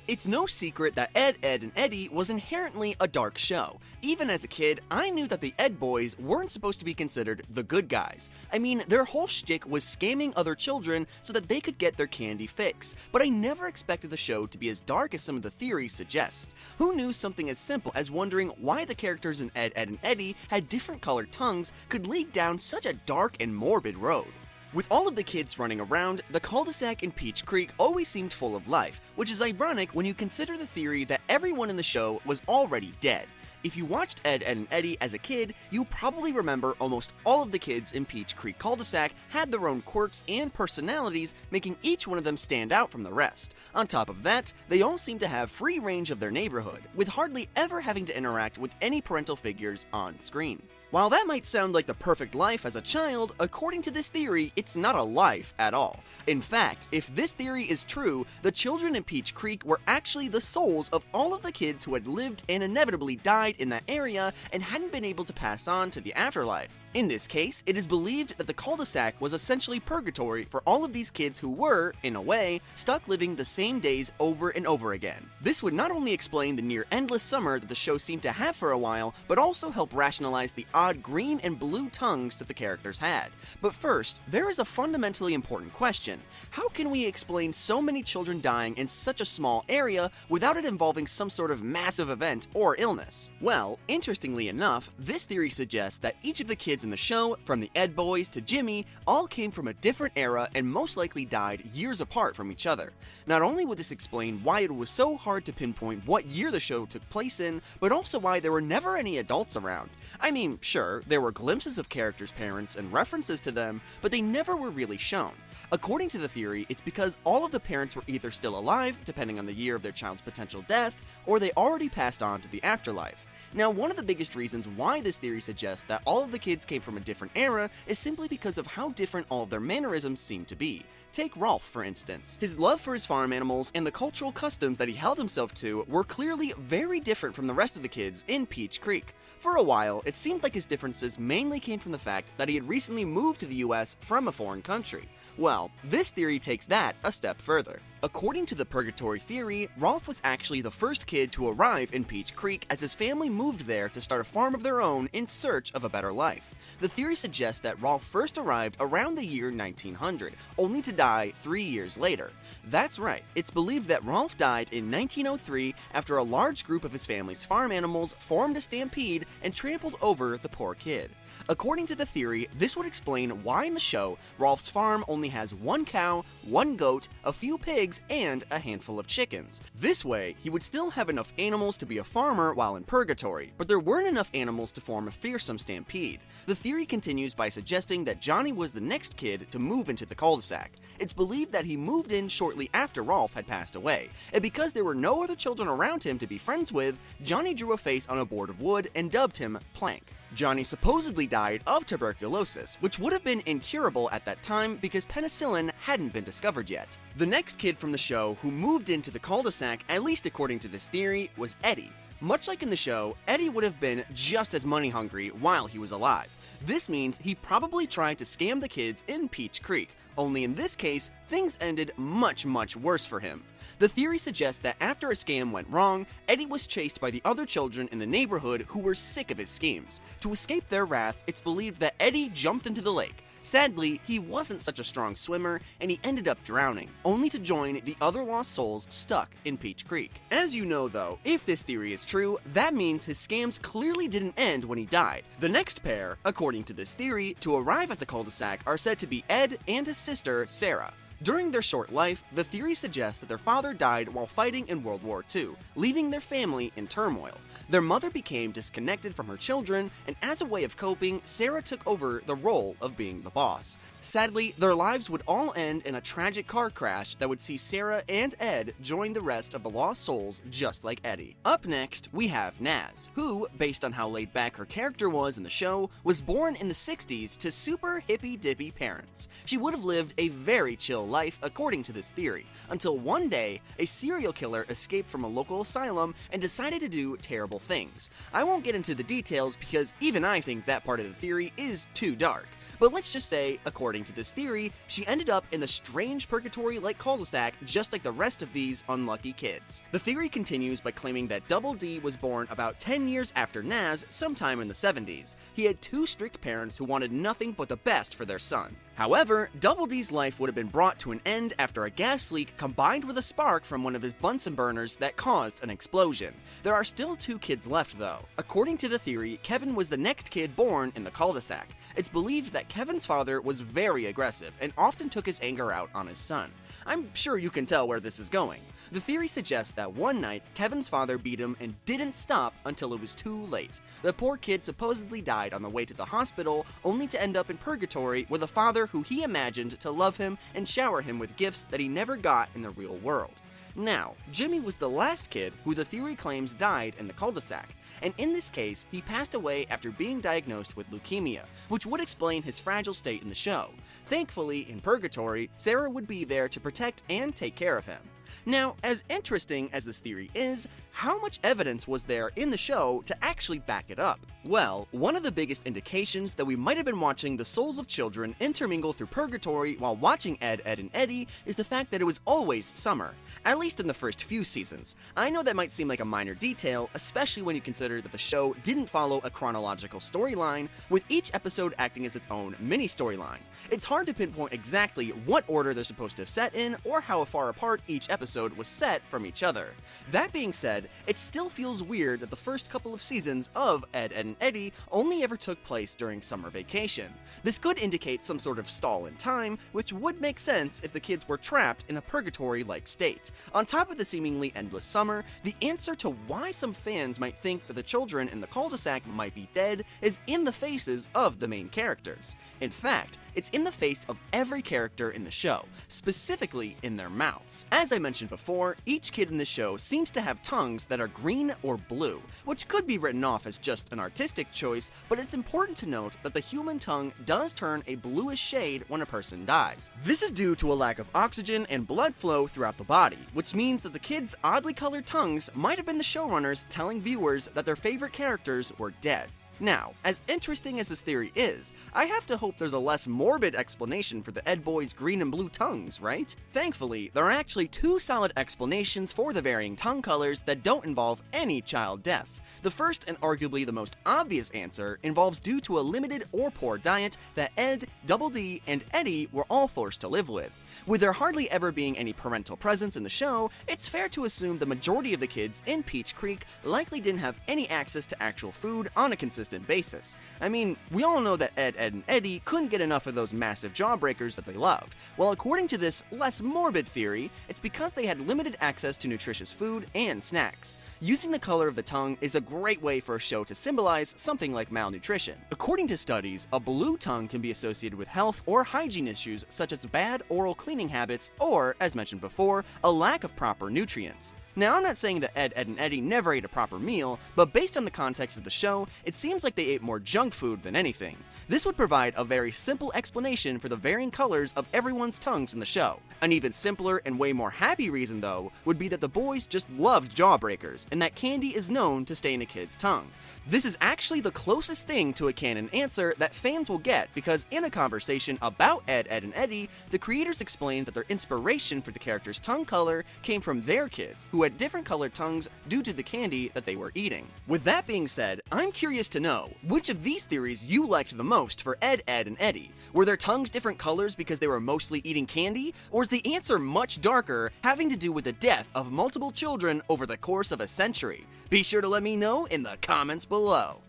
It's no secret that Edd, Edd, and Eddy was inherently a dark show. Even as a kid, I knew that the Edd boys weren't supposed to be considered the good guys. I mean, their whole shtick was scamming other children so that they could get their candy fix. But I never expected the show to be as dark as some of the theories suggest. Who knew something as simple as wondering why the characters in Edd, Edd, and Eddy had different colored tongues could lead down such a dark and morbid road? With all of the kids running around, the cul-de-sac in Peach Creek always seemed full of life, which is ironic when you consider the theory that everyone in the show was already dead. If you watched Edd, Edd, and Eddy as a kid, you probably remember almost all of the kids in Peach Creek Cul-de-Sac had their own quirks and personalities, making each one of them stand out from the rest. On top of that, they all seem to have free range of their neighborhood, with hardly ever having to interact with any parental figures on screen. While that might sound like the perfect life as a child, according to this theory, it's not a life at all. In fact, if this theory is true, the children in Peach Creek were actually the souls of all of the kids who had lived and inevitably died in that area and hadn't been able to pass on to the afterlife. In this case, it is believed that the cul-de-sac was essentially purgatory for all of these kids who were, in a way, stuck living the same days over and over again. This would not only explain the near-endless summer that the show seemed to have for a while, but also help rationalize the odd green and blue tongues that the characters had. But first, there is a fundamentally important question. How can we explain so many children dying in such a small area without it involving some sort of massive event or illness? Well, interestingly enough, this theory suggests that each of the kids in the show, from the Edd boys to Jimmy, all came from a different era and most likely died years apart from each other. Not only would this explain why it was so hard to pinpoint what year the show took place in, but also why there were never any adults around. I mean, sure, there were glimpses of characters' parents and references to them, but they never were really shown. According to the theory, it's because all of the parents were either still alive, depending on the year of their child's potential death, or they already passed on to the afterlife. Now, one of the biggest reasons why this theory suggests that all of the kids came from a different era is simply because of how different all of their mannerisms seem to be. Take Rolf, for instance. His love for his farm animals and the cultural customs that he held himself to were clearly very different from the rest of the kids in Peach Creek. For a while, it seemed like his differences mainly came from the fact that he had recently moved to the US from a foreign country. Well, this theory takes that a step further. According to the purgatory theory, Rolf was actually the first kid to arrive in Peach Creek as his family moved there to start a farm of their own in search of a better life. The theory suggests that Rolf first arrived around the year 1900, only to die 3 years later. That's right, it's believed that Rolf died in 1903 after a large group of his family's farm animals formed a stampede and trampled over the poor kid. According to the theory, this would explain why in the show, Rolf's farm only has 1 cow, 1 goat, a few pigs, and a handful of chickens. This way, he would still have enough animals to be a farmer while in purgatory, but there weren't enough animals to form a fearsome stampede. The theory continues by suggesting that Johnny was the next kid to move into the cul-de-sac. It's believed that he moved in shortly after Rolf had passed away, and because there were no other children around him to be friends with, Johnny drew a face on a board of wood and dubbed him Plank. Johnny supposedly died of tuberculosis, which would have been incurable at that time because penicillin hadn't been discovered yet. The next kid from the show who moved into the cul-de-sac, at least according to this theory, was Eddy. Much like in the show, Eddy would have been just as money hungry while he was alive. This means he probably tried to scam the kids in Peach Creek, only in this case, things ended much worse for him. The theory suggests that after a scam went wrong, Eddy was chased by the other children in the neighborhood who were sick of his schemes. To escape their wrath, it's believed that Eddy jumped into the lake. Sadly, he wasn't such a strong swimmer, and he ended up drowning, only to join the other lost souls stuck in Peach Creek. As you know though, if this theory is true, that means his scams clearly didn't end when he died. The next pair, according to this theory, to arrive at the cul-de-sac are said to be Edd and his sister, Sarah. During their short life, the theory suggests that their father died while fighting in World War II, leaving their family in turmoil. Their mother became disconnected from her children, and as a way of coping, Sarah took over the role of being the boss. Sadly, their lives would all end in a tragic car crash that would see Sarah and Edd join the rest of the lost souls just like Eddy. Up next, we have Naz, who, based on how laid back her character was in the show, was born in the 60s to super hippy-dippy parents. She would have lived a very chill life according to this theory, until one day, a serial killer escaped from a local asylum and decided to do terrible things. I won't get into the details because even I think that part of the theory is too dark. But let's just say, according to this theory, she ended up in the strange purgatory like cul-de-sac just like the rest of these unlucky kids. The theory continues by claiming that Double D was born about 10 years after Naz, sometime in the 70s. He had two strict parents who wanted nothing but the best for their son. However, Double D's life would have been brought to an end after a gas leak combined with a spark from one of his Bunsen burners that caused an explosion. There are still two kids left though. According to the theory, Kevin was the next kid born in the cul-de-sac. It's believed that Kevin's father was very aggressive and often took his anger out on his son. I'm sure you can tell where this is going. The theory suggests that one night, Kevin's father beat him and didn't stop until it was too late. The poor kid supposedly died on the way to the hospital, only to end up in purgatory with a father who he imagined to love him and shower him with gifts that he never got in the real world. Now, Jimmy was the last kid who the theory claims died in the cul-de-sac, and in this case, he passed away after being diagnosed with leukemia, which would explain his fragile state in the show. Thankfully, in purgatory, Sarah would be there to protect and take care of him. Now, as interesting as this theory is, how much evidence was there in the show to actually back it up? Well, one of the biggest indications that we might have been watching the souls of children intermingle through purgatory while watching Edd, Edd, and Eddy is the fact that it was always summer, at least in the first few seasons. I know that might seem like a minor detail, especially when you consider that the show didn't follow a chronological storyline, with each episode acting as its own mini-storyline. It's hard to pinpoint exactly what order they're supposed to have set in or how far apart each episode was set from each other. That being said, it still feels weird that the first couple of seasons of Edd, Edd, and Eddy only ever took place during summer vacation. This could indicate some sort of stall in time, which would make sense if the kids were trapped in a purgatory-like state. On top of the seemingly endless summer, the answer to why some fans might think that the children in the cul-de-sac might be dead is in the faces of the main characters. In fact, it's in the face of every character in the show, specifically in their mouths. As I mentioned before, each kid in the show seems to have tongues that are green or blue, which could be written off as just an artistic choice, but it's important to note that the human tongue does turn a bluish shade when a person dies. This is due to a lack of oxygen and blood flow throughout the body, which means that the kids' oddly colored tongues might have been the showrunners telling viewers that their favorite characters were dead. Now, as interesting as this theory is, I have to hope there's a less morbid explanation for the Edd boys' green and blue tongues, right? Thankfully, there are actually two solid explanations for the varying tongue colors that don't involve any child death. The first and arguably the most obvious answer involves due to a limited or poor diet that Edd, Double D, and Eddy were all forced to live with. With there hardly ever being any parental presence in the show, it's fair to assume the majority of the kids in Peach Creek likely didn't have any access to actual food on a consistent basis. I mean, we all know that Edd, Edd, and Eddy couldn't get enough of those massive jawbreakers that they loved. Well, according to this less morbid theory, it's because they had limited access to nutritious food and snacks. Using the color of the tongue is a great way for a show to symbolize something like malnutrition. According to studies, a blue tongue can be associated with health or hygiene issues such as bad oral cleaning habits or, as mentioned before, a lack of proper nutrients. Now, I'm not saying that Edd, Edd, and Eddy never ate a proper meal, but based on the context of the show, it seems like they ate more junk food than anything. This would provide a very simple explanation for the varying colors of everyone's tongues in the show. An even simpler and way more happy reason, though, would be that the boys just loved jawbreakers, and that candy is known to stay in a kid's tongue. This is actually the closest thing to a canon answer that fans will get because in a conversation about Edd, Edd, and Eddy, the creators explained that their inspiration for the character's tongue color came from their kids, who had different colored tongues due to the candy that they were eating. With that being said, I'm curious to know, which of these theories you liked the most for Edd, Edd, and Eddy? Were their tongues different colors because they were mostly eating candy? Or is the answer much darker, having to do with the death of multiple children over the course of a century? Be sure to let me know in the comments below.